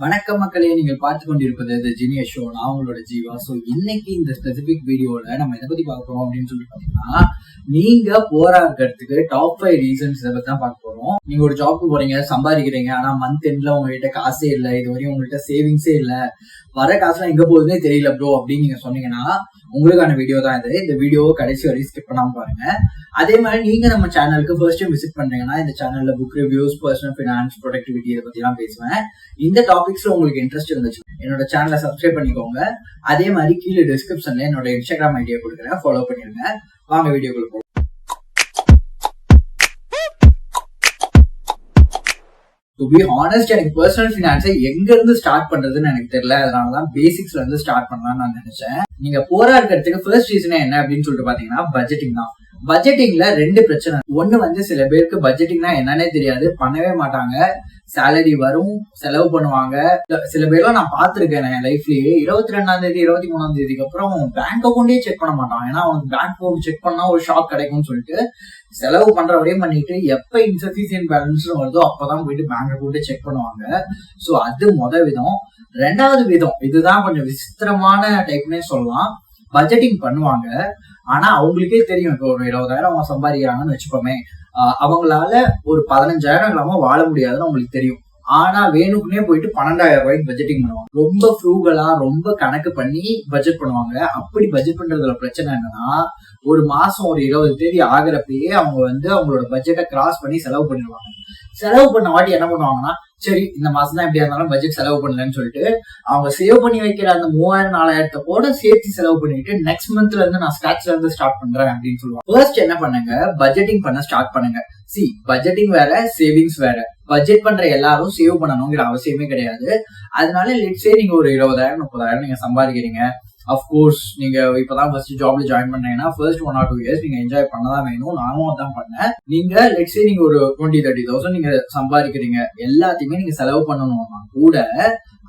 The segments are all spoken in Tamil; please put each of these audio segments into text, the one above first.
வணக்கம் மக்களே, நீங்கள் பார்த்து கொண்டிருப்பது தி ஜீனியஸ் ஷோ. நான் உங்களோட ஜீவா. ஸோ இன்னைக்கு இந்த ஸ்பெசிபிக் வீடியோல நம்ம எதை பத்தி பார்க்க போறோம் அப்படின்னு சொல்லி பாத்தீங்கன்னா, நீங்க போராடுறதுக்கு டாப் 5 ரீசன்ஸ் இதை பத்தி தான் பார்க்க போறோம். நீங்க ஒரு ஜாப்க்கு போறீங்க, சம்பாதிக்கிறீங்க, ஆனா மந்த் எண்ட்ல உங்ககிட்ட காசே இல்லை, இது வரையும் உங்கள்கிட்ட சேவிங்ஸே இல்லை, வர காசுலாம் எங்க போகுதுன்னே தெரியல ப்ரோ அப்படின்னு நீங்க சொன்னீங்கன்னா உங்களுக்கான வீடியோ தான் இது. இந்த வீடியோவை கடைசி வரையும் ஸ்கிப் பண்ணாம பாருங்க. அதே மாதிரி நீங்க நம்ம சேனலுக்கு ஃபர்ஸ்ட் டைம் விசிட் பண்றீங்கன்னா, இந்த சேனல்ல book reviews, personal finance, productivity இதை பத்தி எல்லாம் பேசுவேன். இந்த டாபிக்ஸ்ல உங்களுக்கு இன்ட்ரெஸ்ட் இருந்துச்சு என்னோட சேனலை சப்ஸ்கிரைப் பண்ணிக்கோங்க. அதே மாதிரி கீழே டிஸ்கிரிப்ஷன்ல என்னோட இன்ஸ்டாகிராம் ஐடியா கொடுக்குறேன், ஃபாலோ பண்ணிருங்க. வாங்க வீடியோக்குள்ள போகலாம். டு பி ஹானஸ்ட், எனக்கு பர்சனல் ஃபினான்ஸை எங்க இருந்து ஸ்டார்ட் பண்றதுன்னு எனக்கு தெரியல. அதனாலதான் பேசிக்ஸ்ல இருந்து ஸ்டார்ட் பண்ணலாம்னு நான் நினைச்சேன். நீங்க போராடுறதுக்கு ஃபர்ஸ்ட் ரீசனே என்ன அப்படின்னு சொல்லிட்டு பாத்தீங்கன்னா, பட்ஜெட்டிங் தான். பட்ஜெட்டிங்ல 2 பிரச்சனை. ஒண்ணு வந்து சில பேருக்கு பட்ஜெட்டிங்னா என்னன்னே தெரியாது, பண்ணவே மாட்டாங்க. சேலரி வரும், செலவு பண்ணுவாங்க. சில பேர்லாம் நான் பாத்திருக்கேன் என் லைஃப்லயே. 22ஆம் தேதி 23ஆம் தேதிக்கு அப்புறம் பேங்க் அக்கௌண்டே செக் பண்ண மாட்டான். ஏன்னா அவனுக்கு பேங்க் அக்கௌண்ட் செக் பண்ணா ஒரு ஷாக் கிடைக்கும்னு சொல்லிட்டு செலவு பண்ற வரையும் பண்ணிட்டு எப்ப இன்சஃபிஷியன்ட் பேலன்ஸ் வருதோ அப்பதான் போயிட்டு பேங்க் அக்கௌண்டே செக் பண்ணுவாங்க. சோ அது விதம். 2வது விதம், இதுதான் கொஞ்சம் விசித்திரமான டைப்னே சொல்லலாம். பட்ஜெட்டிங் பண்ணுவாங்க, ஆனா அவங்களுக்கே தெரியும் இப்போ ஒரு 20,000 அவங்க சம்பாதிக்கிறாங்கன்னு வச்சுப்போமே, அவங்களால ஒரு 15,000 இல்லாம வாழ முடியாதுன்னு அவங்களுக்கு தெரியும். ஆனா வேணுக்குனே போயிட்டு 12,000 ரூபாய்க்கு பட்ஜெட்டிங் பண்ணுவாங்க. ரொம்ப ஃப்ரூகலா, ரொம்ப கணக்கு பண்ணி பட்ஜெட் பண்ணுவாங்க. அப்படி பட்ஜெட் பண்றதுல பிரச்சனை என்னன்னா, ஒரு மாசம் ஒரு 20 தேதி ஆகிறப்பயே அவங்க வந்து அவங்களோட பட்ஜெட்டை கிராஸ் பண்ணி செலவு பண்ணிடுவாங்க. செலவு பண்ண வாட்டி என்ன பண்ணுவாங்கன்னா, சரி இந்த மாசம் தான் எப்படியா இருந்தாலும் பட்ஜெட் செலவு பண்ணலன்னு சொல்லிட்டு அவங்க சேவ் பண்ணி வைக்கிற அந்த 3,000-4,000 கூட சேர்த்து செலவு பண்ணிட்டு நெக்ஸ்ட் மந்த்ல இருந்து நான் ஸ்கிராச்ல இருந்து ஸ்டார்ட் பண்றேன் அப்படின்னு சொல்லுவாங்க. ஃபர்ஸ்ட் என்ன பண்ணுங்க, பட்ஜெட்டிங் பண்ண ஸ்டார்ட் பண்ணுங்க. பட்ஜெட்டிங் வேற, சேவிங்ஸ் வேற. பட்ஜெட் பண்ற எல்லாரும் சேவ் பண்ணணுங்கிற அவசியமே கிடையாது. அதனால லெட்ஸ் சே நீங்க ஒரு 20,000-30,000 நீங்க சம்பாதிக்கிறீங்க. அஃப்கோர்ஸ் நீங்க இப்பதான் ஃபர்ஸ்ட் ஜாப்ல ஜாயின் பண்றீங்கன்னா ஃபர்ஸ்ட் 1 or 2 years நீங்க என்ஜாய் பண்ணதான் வேணும். நானும் அதான் பண்ணேன். நீங்க லெட்ஸ் சே நீங்க ஒரு 20,000-30,000 நீங்க சம்பாதிக்கிறீங்க, எல்லாத்தையுமே நீங்க செலவு பண்ணணும்னா கூட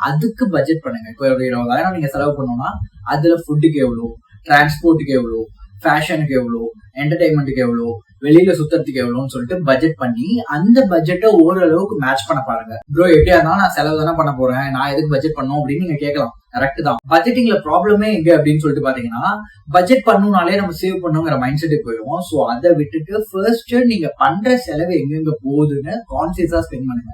அதுக்கு பட்ஜெட் பண்ணுங்க. இப்போ ஒரு 20,000 நீங்க செலவு பண்ணணும்னா அதுல ஃபுட்டுக்கு எவ்வளோ, டிரான்ஸ்போர்ட்டுக்கு எவ்வளோ, ஃபேஷனுக்கு எவ்வளோ, என்டர்டைன்மெண்ட்டுக்கு எவ்வளோ, வெளியில சுத்தறதுக்கு எவ்வளவுன்னு சொல்லிட்டு பட்ஜெட் பண்ணி அந்த பட்ஜெட்டை ஓரளவுக்கு மேட்ச் பண்ண பாருங்க. ப்ரோ எப்படியா இருந்தாலும் நான் செலவு தானே பண்ண போறேன், நான் எதுக்கு பட்ஜெட் பண்ணணும் அப்படின்னு நீங்க கேட்கலாம். கரெக்ட் தான். பட்ஜெட்டிங்ல ப்ராப்ளமே எங்க அப்படின்னு சொல்லிட்டு பாத்தீங்கன்னா, பட்ஜெட் பண்ணணும்னாலே நம்ம சேவ் பண்ணுங்கிற மைண்ட் செட்டுக்கு போயிடுவோம். சோ அதை விட்டுட்டு ஃபர்ஸ்ட் நீங்க பண்ற செலவு எங்கெங்க போகுதுன்னு கான்சியஸா ஸ்பெண்ட் பண்ணுங்க.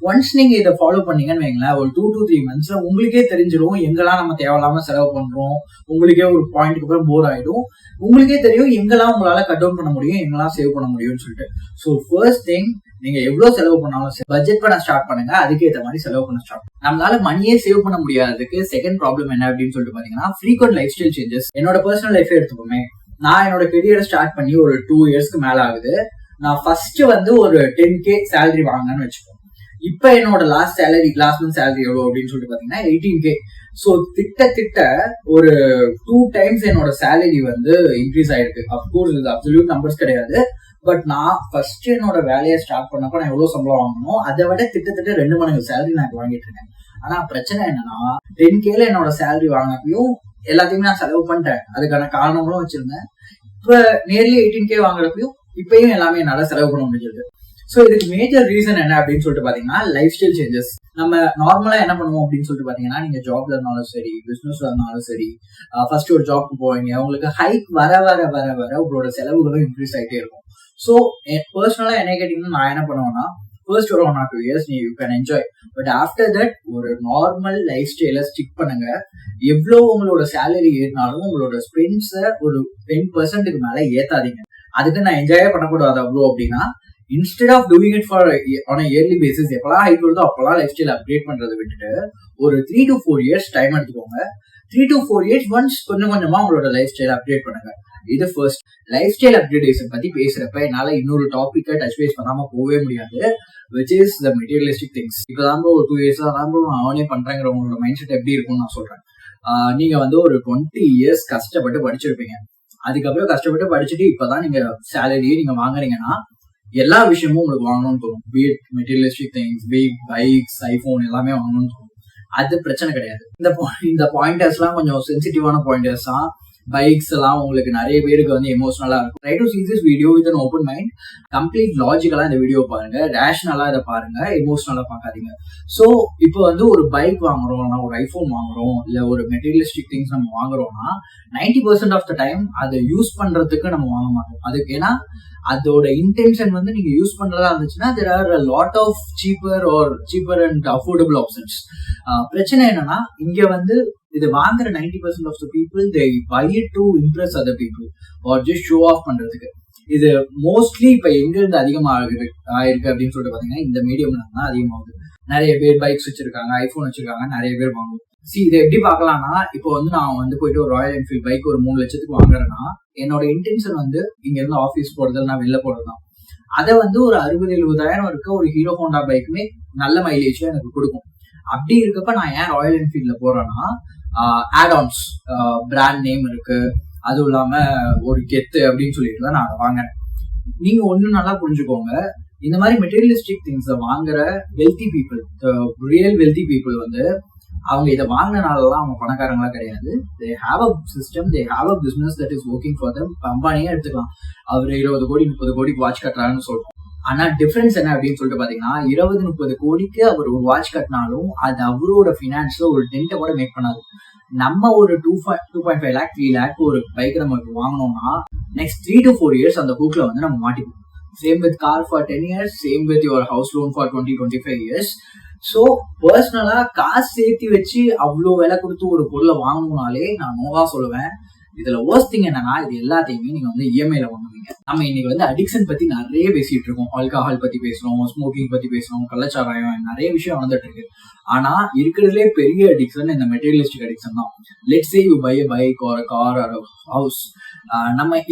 ஒன்ஸ் நீங்க இதை ஃபாலோ பண்ணீங்கன்னு வைங்களேன், ஒரு 2 to 3 monthsல உங்களுக்கே தெரிஞ்சிடும் எங்கெல்லாம் நம்ம தேவையில்லாம செலவு பண்றோம். உங்களுக்கே ஒரு பாயிண்ட்க்கு அப்புறம் போர் ஆயிடும். உங்களுக்கே தெரியும் எங்கெல்லாம் உங்களால கட் டவுன் பண்ண முடியும், எங்கெல்லாம் சேவ் பண்ண முடியும்னு சொல்லிட்டு. சோ ஃபர்ஸ்ட் திங், நீங்க எவ்வளவு செலவு பண்ணாலும் பட்ஜெட் பண்ண ஸ்டார்ட் பண்ணுங்க. அதுக்கேற்ற மாதிரி செலவு பண்ண ஸ்டார்ட் பண்ணுங்க. நம்மளால மணியே சேவ் பண்ண முடியாததுக்கு செகண்ட் ப்ராப்ளம் என்ன அப்படின்னு சொல்லிட்டு பாத்தீங்கன்னா, ஃப்ரீக்வென்ட் லைஃப் ஸ்டைல் சேஞ்சஸ். என்னோட பர்சனல் லைஃபே எடுத்துக்கோமே, நான் என்னோட கெரியரை ஸ்டார்ட் பண்ணி ஒரு 2 yearsக்கு மேல ஆகுது. நான் ஃபர்ஸ்ட் வந்து ஒரு 10K சேலரி வாங்கினேன்னு வச்சுக்கோங்க. இப்ப என்னோட லாஸ்ட் மந்த் சேலரி எவ்வளவு அப்படின்னு சொல்லிட்டு பாத்தீங்கன்னா 18K. சோ திட்ட ஒரு 2 times என்னோட சேலரி வந்து இன்க்ரீஸ் ஆயிருக்கு. அப்கோர்ஸ் இது அப்சல்யூட் நம்பர்ஸ் கிடையாது. பட் நான் ஃபர்ஸ்ட் என்னோட வேலையை ஸ்டார்ட் பண்ணப்ப நான் எவ்வளவு சம்பளம் வாங்கணும், அதை விட திட்டத்தட்ட 2 மடங்கு சேலரி நான் வாங்கிட்டு இருக்கேன். ஆனா பிரச்சனை என்னன்னா, 10Kல என்னோட சேலரி வாங்கினப்பையும் எல்லாத்தையுமே நான் செலவு பண்ணிட்டேன். அதுக்கான காரணங்களும் வச்சிருந்தேன். இப்ப நியர்லி 18K வாங்குறப்பையும் இப்பயும் எல்லாமே என்னால செலவு பண்ண முடிஞ்சது. சோ இதுக்கு மேஜர் ரீசன் என்ன அப்படின்னு சொல்லிட்டு பாத்தீங்கன்னா, லைஃப் ஸ்டைல் சேஞ்சஸ். நம்ம நார்மலா என்ன பண்ணுவோம் அப்படின்னு சொல்லிட்டு பாத்தீங்கன்னா, நீங்க ஜாப்ல இருந்தாலும் சரி, பிசினஸ்ல இருந்தாலும் சரி, ஃபர்ஸ்ட் ஒரு ஜாப்க்கு போவீங்க, உங்களுக்கு ஹைக் வர வர வர வர உங்களோட செலவுகளும் இன்க்ரீஸ் ஆகிட்டே இருக்கும். சோ பர்சனலா என்ன கேட்டீங்கன்னா, நான் என்ன பண்ணுவேன்னா, ஃபர்ஸ்ட் ஒரு 1 or 2 years you can enjoy. But after that ஒரு நார்மல் லைஃப் ஸ்டைல ஸ்டிக் பண்ணுங்க. எவ்வளவு உங்களோட சேலரி ஏறினாலும் உங்களோட ஸ்பென்ஸை ஒரு 10% மேல ஏத்தாதீங்க. அதுக்கு நான் என்ஜாயே பண்ணக்கூடாது அவ்வளோ அப்படின்னா, instead of doing it for an yearly basis, எப்பெல்லாம் ஹைக் வருதோ அப்பெல்லாம் லைஃப் ஸ்டைல் அப்கிரேட் பண்றதை விட்டுட்டு ஒரு 3 to 4 years டைம் எடுத்துக்கோங்க. 3 to 4 years ஒன்ஸ் கொஞ்சம் கொஞ்சமா உங்களோட லைஃப் ஸ்டைல் அப்கிரேட் பண்ணுங்க. இது ஃபர்ஸ்ட். லைஃப் ஸ்டைல் அப்கிரேடேஷன் பத்தி பேசுறப்ப என்னால இன்னொரு டாபிக்கை டச் பேஸ் பண்ணாம போகவே முடியாது, which is the materialistic things. இப்பதான் ஒரு 2 years தான் நான் அவனே பண்றேங்கிற உங்களோட மைண்ட் செட் எப்படி இருக்கும்னு நான் சொல்றேன். நீங்க வந்து ஒரு 20 years கஷ்டப்பட்டு படிச்சிருப்பீங்க. அதுக்கப்புறம் கஷ்டப்பட்டு படிச்சுட்டு இப்பதான் நீங்க சேலரியே நீங்க வாங்குறீங்கன்னா எல்லா விஷயமும் உங்களுக்கு வாங்கணும்னு தோணும். Be it materialistic things, bikes, iPhone எல்லாமே வாங்கணும்னு தோணும். அது பிரச்சனை கிடையாது. இந்த பாயிண்டர்ஸ் எல்லாம் கொஞ்சம் சென்சிட்டிவான பாயிண்டர்ஸ் தான். பைக்ஸ் எல்லாம் உங்களுக்கு நிறைய பேருக்கு வந்து எமோஷனலா இருக்கும். Try to see this video with an open mind. Complete லாஜிக்கலா இந்த வீடியோ பாருங்க, ரேஷனலா இதை பாருங்க, எமோஷனலா பார்க்காதீங்க. ஸோ இப்போ வந்து ஒரு பைக் வாங்குறோம்னா, ஒரு ஐபோன் வாங்குறோம், இல்ல ஒரு மெட்டீரியலிஸ்டிக் திங்ஸ் நம்ம வாங்குறோம்னா 90% ஆஃப் த டைம் அதை யூஸ் பண்றதுக்கு நம்ம வாங்க மாட்டோம். அதுக்கு ஏன்னா அதோட இன்டென்ஷன் வந்து நீங்க யூஸ் பண்றதா இருந்துச்சுன்னா there are a lot of cheaper and affordable options. பிரச்சனை என்னன்னா இங்க வந்து இது வாங்குற 90% of the people they buy it to impress other people or just show off பண்றதுக்கு. இது மோஸ்ட்லி இப்ப எங்க இருந்து அதிகமா ஆயிருக்கு அப்படின்னு சொல்லிட்டு பாத்தீங்கன்னா இந்த மீடியம்ல தான் அதிகமாகுது. நிறைய பேர் பைக்ஸ் வச்சிருக்காங்க, ஐபோன் வச்சிருக்காங்க, நிறைய பேர் வாங்குவோம். இதை எப்படி பார்க்கலாம்னா, இப்போ வந்து நான் வந்து போயிட்டு ஒரு ராயல் என்ஃபீல்ட் பைக் ஒரு 3 லட்சத்துக்கு வாங்குறேன்னா என்னோட இன்டென்ஷன் வந்து இங்க இருந்து ஆஃபீஸ் போறது, நான் வெளில போறதுதான். அதை வந்து ஒரு 60,000-70,000 இருக்க ஒரு ஹீரோ ஹோண்டா பைக்குமே நல்ல மைலேஜ்ல எனக்கு கொடுக்கும். அப்படி இருக்கப்ப நான் ஏன் ராயல் என்ஃபீல்ட்ல போறேன்னா, ஆட்-ஆன்ஸ், பிராண்ட் நேம் இருக்கு, அதுவும் இல்லாம ஒரு கெத்து அப்படின்னு சொல்லிட்டு தான் நான் வாங்கினேன். நீங்க ஒண்ணு நல்லா புரிஞ்சுக்கோங்க, இந்த மாதிரி மெட்டீரியலிஸ்டிக் திங்ஸ் வாங்குற wealthy people, real wealthy people வந்து அவங்க இதை வாங்கினாலதான் அவங்க பணக்காரங்களா கிடையாது. they have a system, they have a business that is working for them. அம்பானியே எடுத்துக்கலாம், அவர் 20 கோடி 30 கோடிக்கு வாட்ச் கட்டுறாருன்னு சொல்றோம். ஆனா டிஃபரன்ஸ் என்ன அப்படின்னு சொல்லிட்டு பாத்தீங்கன்னா 20-30 கோடிக்கு அவர் ஒரு வாட்ச் கட்டினாலும் அது அவரோட பினான்ஸ்ல ஒரு டென்ட்டை கூட மேக் பண்ணாது. நம்ம ஒரு 2.5 lakh 3 lakh ஒரு பைக் நமக்கு வாங்கினோம்னா நெக்ஸ்ட் 3 to 4 years அந்த புக்ல வந்து நம்ம மாட்டிப்போம். Same with car for 10 years, same with your house loan for 20-25 years. So பர்சனலா காசு சேர்த்து வச்சு அவ்வளோ விலை கொடுத்து ஒரு பொருளை வாங்கணும்னாலே நான் நோவா சொல்லுவேன். இதுல worst thing என்னன்னா, இது எல்லாத்தையுமே நீங்க வந்து இஎம்ஐல வாங்குவீங்க. நம்ம இன்னைக்கு வந்து அடிக்ஷன் பத்தி நிறைய பேசிட்டு இருக்கோம், ஆல்கஹால் பத்தி பேசுறோம், ஸ்மோக்கிங் பத்தி பேசுறோம், கள்ளச்சாராயம், நிறைய விஷயம் வந்துட்டு இருக்கு. ஆனா இருக்கிறதுலே பெரிய அடிக்ஷன் இந்த மெட்டீரியலிஸ்டிக் அடிக்ஷன் தான். Let's say you buy a bike or a car or a house. நம்ம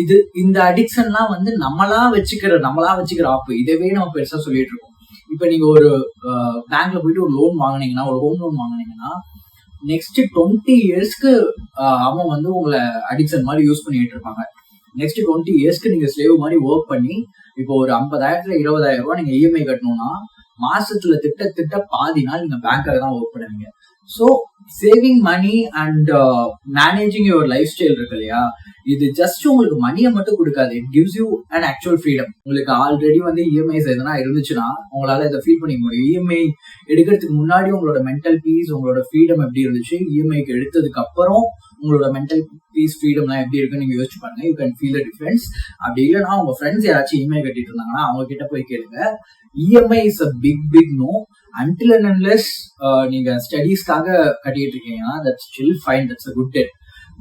இந்த அடிக்ஷன்லாம் வந்து நம்மளா வச்சுக்கிற ஆப்பு. இதவே நம்ம பெருசா சொல்லிட்டு இருக்கோம். இப்ப நீங்க ஒரு பேங்க்ல போயிட்டு ஒரு லோன் வாங்கினீங்கன்னா, ஒரு ஹோம் லோன் வாங்கினீங்கன்னா நெக்ஸ்ட் 20 இயர்ஸ்க்கு அவன் வந்து உங்களை அடிக்ஷன் மாதிரி யூஸ் பண்ணிட்டு இருப்பாங்க. நெக்ஸ்ட் 20 இயர்ஸ்க்கு நீங்க ஸ்லேவ் மாதிரி ஒர்க் பண்ணி இப்போ ஒரு 50,000 20,000 ரூபாய் நீங்க இஎம்ஐ கட்டணும்னா மாசத்துல திட்ட பாதி நாள் நீங்க பேங்க்ல தான் ஒர்க் பண்ணுவீங்க. So saving money and managing your lifestyle இருக்கு இல்லையா, இது ஜஸ்ட் உங்களுக்கு மணியை மட்டும் கொடுக்காது, it gives you and actual freedom. உங்களுக்கு ஆல்ரெடி வந்து இஎம்ஐஸ் எதனா இருந்துச்சுன்னா உங்களால இதை ஃபீல் பண்ணிக்க முடியும். இஎம்ஐ எடுக்கிறதுக்கு முன்னாடி உங்களோட மென்டல் பீஸ், உங்களோட ஃப்ரீடம் எப்படி இருந்துச்சு, இஎம்ஐக்கு எடுத்ததுக்கு அப்புறம் உங்களோட மென்டல் பீஸ், ஃப்ரீடம்லாம் எப்படி இருக்குன்னு நீங்க யோசிச்சு பாருங்க. You can feel the difference. அப்படி இல்லைன்னா உங்க ஃப்ரெண்ட்ஸ் யாராச்சும் இஎம்ஐ கட்டிட்டு இருந்தாங்கன்னா அவங்க கிட்ட போய் கேளுங்க. EMI is a big no. until and unless நீங்க ஸ்டடீஸ்க்காக கட்டிட்டு இருக்கீங்கன்னா that's still fine, that's a good debt.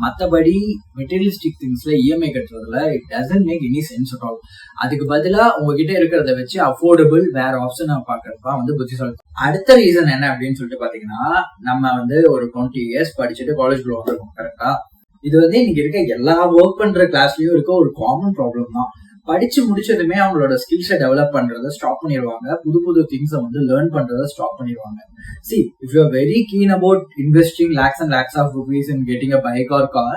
மற்றபடி மெட்டீரியலிஸ்டிக் திங்ஸ்ல இஎம்ஐ கட்டுறதுல it doesn't make any sense at all. அதுக்கு பதிலா உங்ககிட்ட இருக்கிறத வச்சு அஃபோர்டபுள் வேற ஆப்ஷன் பாக்குறதுதான் வந்து புத்திசாலி. அடுத்த ரீசன் என்ன அப்படின்னு சொல்லிட்டு பாத்தீங்கன்னா, நம்ம வந்து ஒரு 20 years படிச்சுட்டு காலேஜ்ல வந்திருக்கோம் கரெக்டா. இது வந்து இன்னைக்கு இருக்க எல்லா ஒர்க் பண்ற கிளாஸ்லயும் இருக்க ஒரு காமன் ப்ராப்ளம் தான். படிச்சு முடிச்சதுமே அவங்களோட ஸ்கில்ஸை டெவலப் பண்றதை ஸ்டாப் பண்ணிடுவாங்க, புது திங்ஸை வந்து லேர்ன் பண்றதை ஸ்டாப் பண்ணிடுவாங்க. See, if you are very keen about investing lakhs and lakhs of rupees in getting a bike or car,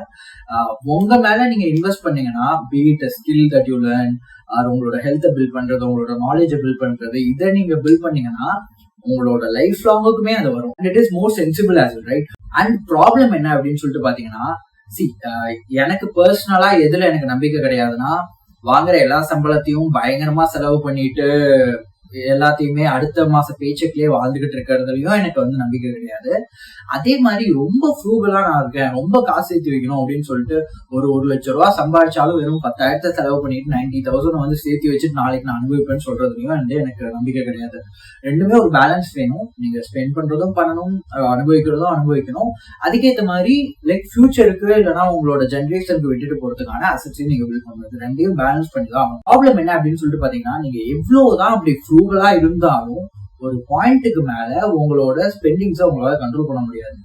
உங்க மேல நீங்க இன்வெஸ்ட் பண்ணீங்கன்னா, be it a skill that you learn or உங்களோட ஹெல்த்தை பில்ட் பண்றது, உங்களோட நாலேஜை பில்ட் பண்றது, இதை நீங்க பில்ட் பண்ணீங்கன்னா உங்களோட லைஃப் லாங்குக்குமே அது வரும். And it is more sensible as well, right? And problem என்ன அப்படின்னு சொல்லிட்டு பாத்தீங்கன்னா, எனக்கு பர்சனலா எதுல எனக்கு நம்பிக்கை கிடையாதுன்னா, வாங்குற எல்லா சம்பளத்தையும் பயங்கரமா செலவு பண்ணிட்டு எல்லாத்தையுமே அடுத்த மாச பேச்சக்லயே வாழ்ந்துகிட்டு இருக்கிறதுலயும் எனக்கு வந்து நம்பிக்கை கிடையாது. அதே மாதிரி ரொம்ப ஃப்ரூகலா நான் இருக்கேன், ரொம்ப காசு சேர்த்து வைக்கணும் அப்படின்னு சொல்லிட்டு ஒரு 1 லட்சம் ரூபாய் சம்பாதிச்சாலும் வெறும் 10,000 செலவு பண்ணிட்டு 90,000 வந்து சேர்த்து வச்சுட்டு நாளைக்கு நான் அனுபவிப்பேன்னு சொல்றதுலயும் வந்து எனக்கு நம்பிக்கை கிடையாது. ரெண்டுமே ஒரு பேலன்ஸ் வேணும். நீங்க ஸ்பெண்ட் பண்றதும் பண்ணணும், அனுபவிக்கிறதும் அனுபவிக்கணும். அதுக்கேற்ற மாதிரி லைக் ஃபியூச்சருக்கு இல்லைன்னா உங்களோட ஜென்ரேஷனுக்கு விட்டுட்டு போறதுக்கான அசட்ஸையும் நீங்க பில்ட் பண்றது, ரெண்டையும் பேலன்ஸ் பண்ணி தான் ஆகணும். ப்ராப்ளம் என்ன அப்படின்னு சொல்லிட்டு பாத்தீங்கன்னா, நீங்க எவ்வளவுதான் அப்படி ஃப்ரூகலா இருந்தாலும் ஒரு பாயிண்ட்டுக்கு மேல உங்களோட ஸ்பெண்டிங்ஸை உங்களால கண்ட்ரோல் பண்ண முடியாது.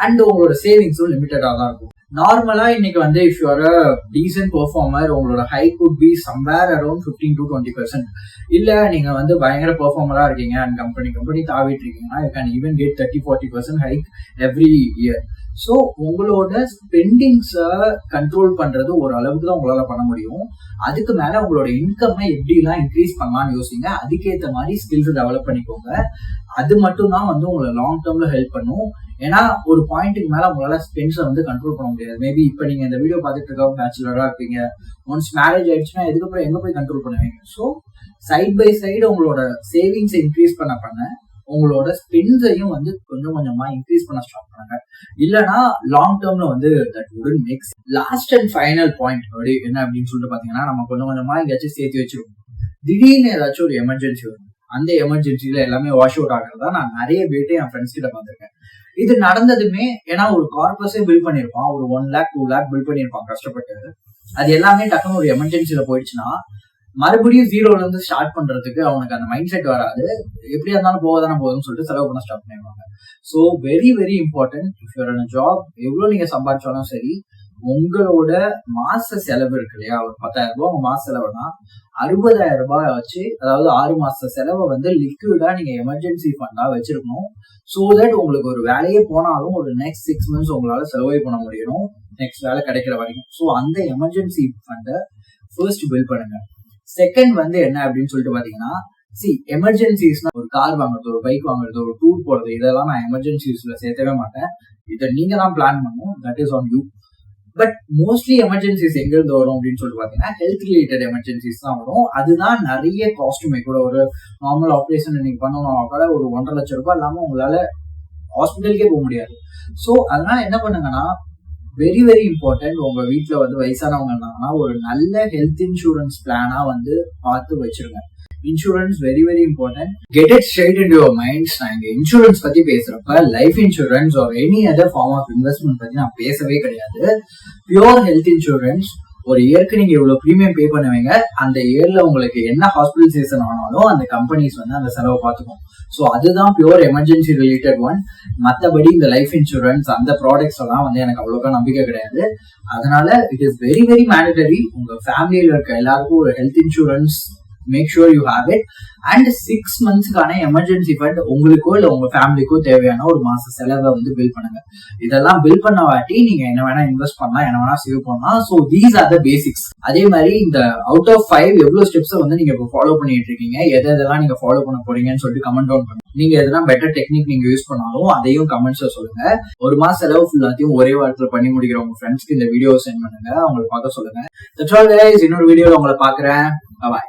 அண்ட் உங்களோட சேவிங்ஸும் லிமிட்டடா தான் இருக்கும். நார்மலா இன்னைக்கு வந்து if you are a decent performer, உங்களோட hike could be somewhere around 15 to 20%. இல்ல நீங்க வந்து பயங்கர பெர்ஃபார்மரா இருக்கீங்க அண்ட் கம்பெனி தாவிட்டு இருக்கீங்கன்னா you can even get 30-40% hike every year. So உங்களோட ஸ்பெண்டிங்ஸை கண்ட்ரோல் பண்றது ஒரு அளவுக்கு தான் உங்களால பண்ண முடியும். அதுக்கு மேல உங்களோட இன்கம்மை எப்படிலாம் இன்க்ரீஸ் பண்ணலாம்னு யோசிங்க. அதுக்கேற்ற மாதிரி ஸ்கில்ஸ் டெவலப் பண்ணிக்கோங்க. அது மட்டும் தான் வந்து உங்களை லாங் டேர்ம்ல ஹெல்ப் பண்ணும். ஏன்னா ஒரு பாயிண்ட்டுக்கு மேல உங்களால ஸ்பென்ஸை வந்து கண்ட்ரோல் பண்ண முடியாது. மேபி இப்ப நீங்க இந்த வீடியோ பார்த்துட்டு இருக்க பேச்சுலரா இருப்பீங்க, ஒன்ஸ் மேரேஜ் ஆயிடுச்சுன்னா இதுக்கப்புறம் எங்க போய் கண்ட்ரோல் பண்ணுவீங்க? ஸோ சைட் பை சைடு உங்களோட சேவிங்ஸை இன்க்ரீஸ் பண்ண உங்களோட ஸ்பென்ஸையும் வந்து கொஞ்சம் கொஞ்சமா இன்க்ரீஸ் பண்ண ஸ்டார்ட் பண்ணாங்க. இல்லைன்னா லாங் டேர்ம்ல வந்து that wouldn't make. Last and final point அப்படி என்ன அப்படின்னு சொல்லிட்டு பாத்தீங்கன்னா, நம்ம கொஞ்சம் கொஞ்சமா எங்கேயாச்சும் சேர்த்து வச்சிருக்கோம். திடீர்னு ஏதாச்சும் ஒரு எமர்ஜென்சி வரும். அந்த எமர்ஜென்சில எல்லாமே வாஷ் அவுட் ஆகிறதா நான் நிறைய பேர்ட்டு என் ஃப்ரெண்ட்ஸ் கிட்ட பார்த்திருக்கேன். இது நடந்ததுமே ஏன்னா ஒரு கார்பஸே பில்ட் பண்ணிருப்பான், ஒரு 1 lakh 2 lakh பில்ட் பண்ணிருப்பான் கஷ்டப்பட்டு. அது எல்லாமே டக்குன்னு ஒரு எமர்ஜென்சில போயிடுச்சுன்னா மறுபடியும் ஜீரோல இருந்து ஸ்டார்ட் பண்றதுக்கு அவனுக்கு அந்த மைண்ட் செட் வராது. எப்படியா இருந்தாலும் போவதானே போகுதுன்னு சொல்லிட்டு செலவு பண்ண ஸ்டார்ட் பண்ணிடுவாங்க. So very very important. If your in job, எவ்வளவு நீங்க சம்பாதிச்சாலும் சரி, உங்களோட மாச செலவு இருக்கு இல்லையா, ஒரு 10,000 ரூபாய் உங்க மாச செலவுனா 60,000 ரூபாய் வச்சு, அதாவது 6 மாச செலவை வந்து லிக்விடா நீங்க எமர்ஜென்சி ஃபண்டா வச்சிருக்கணும். ஸோ தட் உங்களுக்கு ஒரு வேலையே போனாலும் ஒரு நெக்ஸ்ட் 6 months உங்களால சர்வை பண்ண முடியும், நெக்ஸ்ட் வேலை கிடைக்கிற வரைக்கும். ஸோ அந்த எமர்ஜென்சி ஃபண்டை ஃபர்ஸ்ட் பில்ட் பண்ணுங்க. செகண்ட் வந்து என்ன அப்படின்னு சொல்லிட்டு பாத்தீங்கன்னா, எமர்ஜென்சிஸ்னா ஒரு கார் வாங்குறது, ஒரு பைக் வாங்குறது, ஒரு டூர் போறது, இதெல்லாம் நான் எமர்ஜென்சிஸ்ல சேர்த்தவே மாட்டேன். இதை நீங்க தான் பிளான் பண்ணணும். That is on you. But mostly emergencies எங்க இருந்து வரும் அப்படின்னு சொல்லிட்டு பாத்தீங்கன்னா, ஹெல்த் ரிலேட்டட் எமர்ஜென்சிஸ் தான் வரும். அதுதான் நிறைய காஸ்ட்டுமே கூட. ஒரு நார்மல் ஆப்ரேஷன் நீங்க பண்ணணும் கூட ஒரு 1.5 லட்சம் ரூபாய் இல்லாம உங்களால ஹாஸ்பிட்டலுக்கே போக முடியாது. ஸோ அதனால என்ன பண்ணுங்கன்னா, வெரி வெரி இம்பார்ட்டன்ட், உங்க வீட்டுல வந்து வயசானவங்க இருந்தாங்கன்னா ஒரு நல்ல ஹெல்த் இன்சூரன்ஸ் பிளானா வந்து பார்த்து வச்சிருங்க. Insurance very very important. Get it straight into your minds. நான் இங்க இன்சூரன்ஸ் பத்தி பேசுறப்ப life insurance or any other form of investment பத்தி நான் பேசவே கிடையாது. Pure health insurance. ஒரு இயருக்கு நீங்க இவ்வளவு பிரீமியம் பே பண்ணுவீங்க, அந்த இயர்ல உங்களுக்கு என்ன ஹாஸ்பிட்டலைசேஷன் ஆனாலும் அந்த கம்பெனிஸ் வந்து அந்த செலவை பார்த்துக்கும். ஸோ அதுதான் பியூர் எமர்ஜென்சி ரிலேட்டட் ஒன். மற்றபடி இந்த லைஃப் இன்சூரன்ஸ் அந்த ப்ராடக்ட்ஸ் எல்லாம் வந்து எனக்கு அவ்வளோக்கா நம்பிக்கை கிடையாது. அதனால it is very very mandatory. உங்க ஃபேமிலியில இருக்க எல்லாருக்கும் ஒரு health insurance make sure you have it. And 6 monthsக்கான எமர்ஜென்சி ஃபண்ட் உங்களுக்கோ இல்ல உங்க ஃபேமிலிக்கோ தேவையான ஒரு மாச செலவை வந்து பில் பண்ணுங்க. இதெல்லாம் பில் பண்ண வாட்டி நீங்க என்ன வேணா இன்வெஸ்ட் பண்ணலாம், என்ன வேணா சேவ் பண்ணலாம். So these are the basics. அதே மாதிரி இந்த அவுட் ஆஃப் 5 எவ்வளவு ஸ்டெப்ஸை வந்து நீங்க இப்போ ஃபாலோ பண்ணிட்டு இருக்கீங்க, எதெல்லாம் நீங்க ஃபாலோ பண்ண போறீங்கன்னு சொல்லிட்டு கமெண்ட் டவுன் பண்ணுங்க. நீங்க எதனா பெட்டர் டெக்னிக் நீங்க யூஸ் பண்ணாலும் அதையும் கமெண்ட்ஸ்ல சொல்லுங்க. ஒரு மாச செலவு ஃபுல்லாத்தையும் ஒரே வாரத்துல பண்ணி முடிக்கிற உங்க ஃப்ரெண்ட்ஸ்க்கு இந்த வீடியோ சென்ட் பண்ணுங்க, அவங்களை பார்க்க சொல்லுங்க. இன்னொரு வீடியோல உங்களை பாக்குறேன். பாய்.